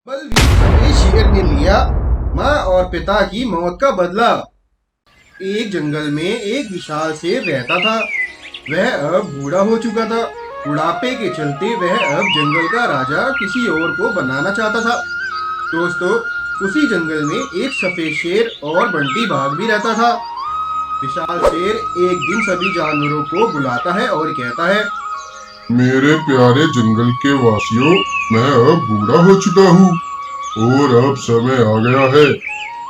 बलवीर सफेद शेर ने लिया माँ और पिता की मौत का बदला। एक जंगल में एक विशाल शेर रहता था। वह अब बूढ़ा हो चुका था। बुढ़ापे के चलते वह अब जंगल का राजा किसी और को बनाना चाहता था। दोस्तों, उसी जंगल में एक सफेद शेर और बंटी बाघ भी रहता था। विशाल शेर एक दिन सभी जानवरों को बुलाता है और कहता है, मेरे प्यारे जंगल के वासियों, मैं अब बूढ़ा हो चुका हूँ और अब समय आ गया है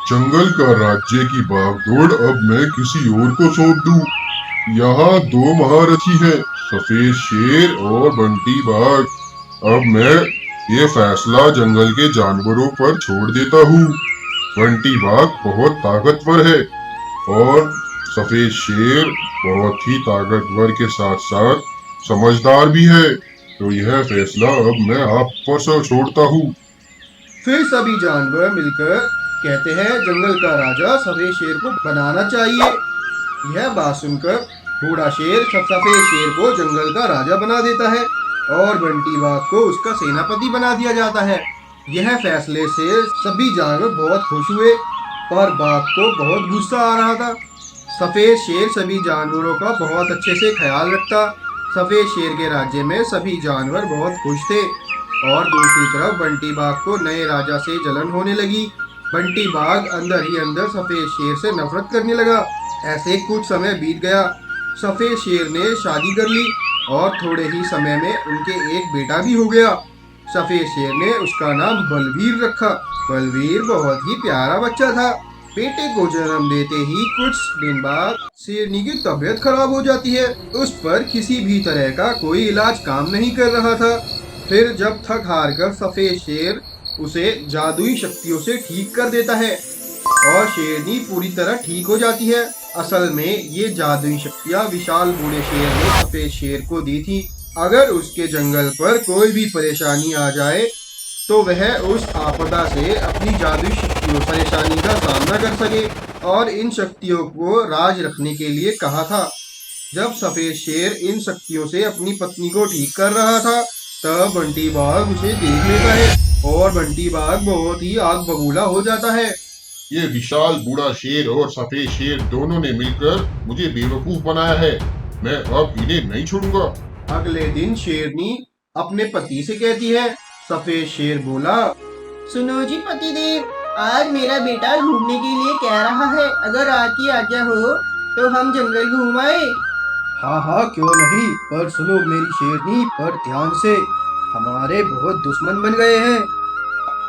जंगल का राज्य की भागदौड़ अब मैं किसी और को सौंप दूं। यहाँ दो महारथी हैं, सफेद शेर और बंटी बाघ। अब मैं ये फैसला जंगल के जानवरों पर छोड़ देता हूँ। बंटी बाघ बहुत ताकतवर है और सफेद शेर बहुत ही ताकतवर के साथ साथ समझदार भी है। तो यह फैसला अब मैं आप पर से छोड़ता हूँ। फिर सभी जानवर मिलकर कहते हैं जंगल का राजा सफेद शेर को बनाना चाहिए। यह बात सुनकर बूढ़ा शेर सफेद शेर को जंगल का राजा बना देता है और बंटी बाघ को उसका सेनापति बना दिया जाता है। यह फैसले से सभी जानवर बहुत खुश हुए, पर बाघ को बहुत गुस्सा आ रहा था। सफेद शेर सभी जानवरों का बहुत अच्छे से ख्याल रखता। सफेद शेर के राज्य में सभी जानवर बहुत खुश थे और दूसरी तरफ बंटी बाघ को नए राजा से जलन होने लगी। बंटी बाघ अंदर ही अंदर सफेद शेर से नफरत करने लगा। ऐसे कुछ समय बीत गया। सफेद शेर ने शादी कर ली और थोड़े ही समय में उनके एक बेटा भी हो गया। सफेद शेर ने उसका नाम बलवीर रखा। बलवीर बहुत ही प्यारा बच्चा था। बेटे को जन्म देते ही कुछ दिन बाद शेरनी की तबीयत खराब हो जाती है। उस पर किसी भी तरह का कोई इलाज काम नहीं कर रहा था। फिर जब थक हार कर सफेद शेर उसे जादुई शक्तियों से ठीक कर देता है और शेरनी पूरी तरह ठीक हो जाती है। असल में ये जादुई शक्तियाँ विशाल बूढ़े शेर ने सफेद शेर को दी थी। अगर उसके जंगल पर कोई भी परेशानी आ जाए तो वह उस आपदा से अपनी जादुई शक्तियों परेशानी का सामना कर सके और इन शक्तियों को राज रखने के लिए कहा था। जब सफेद शेर इन शक्तियों से अपनी पत्नी को ठीक कर रहा था, तब बंटी बाघ उसे देख लेता है और बंटी बाघ बहुत ही आग बबूला हो जाता है। ये विशाल बूढ़ा शेर और सफेद शेर दोनों ने मिलकर मुझे बेवकूफ बनाया है। मैं अब इन्हें नहीं छोड़ूंगा। अगले दिन शेरनी अपने पति से कहती है। सफेद शेर बोला, सुनो जी पतिदेव, आज मेरा बेटा घूमने के लिए कह रहा है, अगर आपकी आज्ञा हो तो हम जंगल घूम आए। हाँ हाँ क्यों नहीं, पर सुनो मेरी शेरनी, पर ध्यान से, हमारे बहुत दुश्मन बन गए हैं।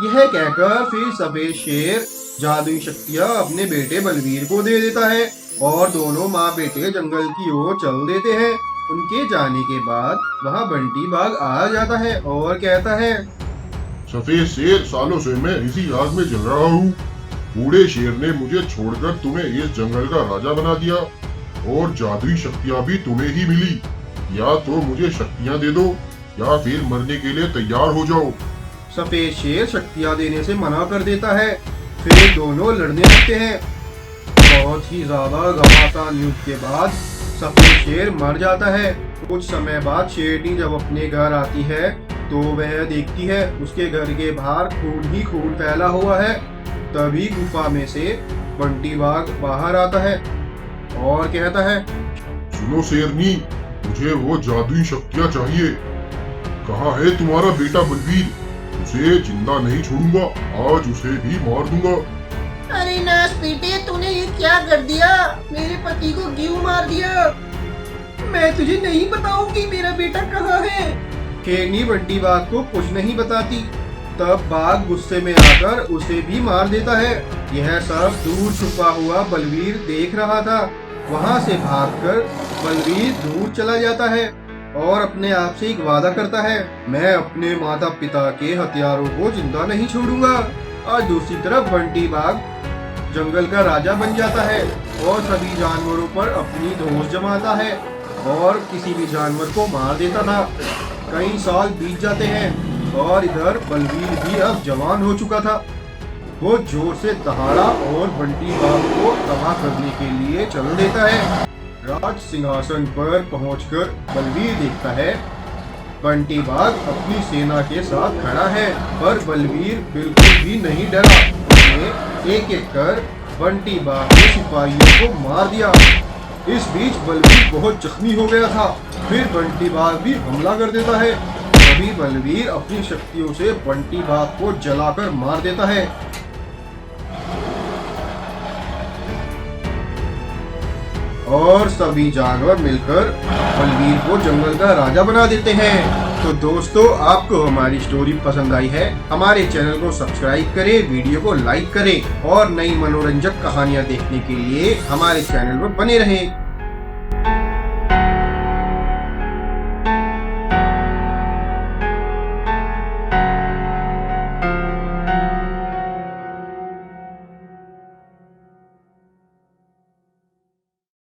यह कहकर फिर सफेद शेर जादुई शक्तियाँ अपने बेटे बलवीर को दे देता है और दोनों माँ बेटे जंगल की ओर चल देते हैं। उनके जाने के बाद वहाँ बंटी बाघ आ जाता है और कहता है, सफेद शेर, सालों से मैं इसी आग में जल रहा हूँ। बूढ़े शेर ने मुझे छोड़कर तुम्हें इस जंगल का राजा बना दिया और जादुई शक्तियाँ भी तुम्हें ही मिली। या तो मुझे शक्तियाँ दे दो या फिर मरने के लिए तैयार हो जाओ। सफेद शेर शक्तियाँ देने से मना कर देता है। फिर दोनों लड़ने लगते हैं। बहुत ही ज्यादा घमासान युद्ध के बाद सफेद शेर मर जाता है। कुछ समय बाद शेरनी जब अपने घर आती है तो वह देखती है उसके घर के बाहर खून ही खून फैला हुआ है। तभी गुफा में से बंटी बाघ बाहर आता है और कहता है, सुनो शेरनी, मुझे वो जादुई शक्तियाँ चाहिए। कहाँ है तुम्हारा बेटा बलवीर? उसे जिंदा नहीं छोड़ूंगा, आज उसे भी मार दूंगा। अरे नाश बेटे, तूने ये क्या कर दिया? मेरे पति को क्यों मार दिया? मैं तुझे नहीं बताऊंगी मेरा बेटा कहाँ है। शेरनी बंटी बाघ को कुछ नहीं बताती। तब बाघ गुस्से में आकर उसे भी मार देता है। यह सब दूर छुपा हुआ बलवीर देख रहा था। वहां से भागकर बलवीर दूर चला जाता है और अपने आप से एक वादा करता है, मैं अपने माता पिता के हथियारों को जिंदा नहीं छोड़ूंगा। और दूसरी तरफ बंटी बाघ जंगल का राजा बन जाता है और सभी जानवरों पर अपनी धौंस जमाता है और किसी भी जानवर को मार देता था। कई साल बीत जाते हैं और इधर बलवीर भी अब जवान हो चुका था। वो जोर से दहाड़ा और बंटी बाघ को तबाह करने के लिए चल देता है। राज सिंहासन पर पहुंचकर बलवीर देखता है बंटी बाघ अपनी सेना के साथ खड़ा है, पर बलवीर बिल्कुल भी नहीं डरा। उसने एक एक कर बंटी बाघ के सिपाहियों को मार दिया। इस बीच बलवीर बहुत जख्मी हो गया था। फिर बंटी बाघ भी हमला कर देता है। तभी बलवीर अपनी शक्तियों से बंटी बाघ को जलाकर मार देता है। और सभी जानवर मिलकर बलवीर को जंगल का राजा बना देते हैं। तो दोस्तों, आपको हमारी स्टोरी पसंद आई है? हमारे चैनल को सब्सक्राइब करें, वीडियो को लाइक करें और नई मनोरंजक कहानियां देखने के लिए हमारे चैनल पर बने रहें।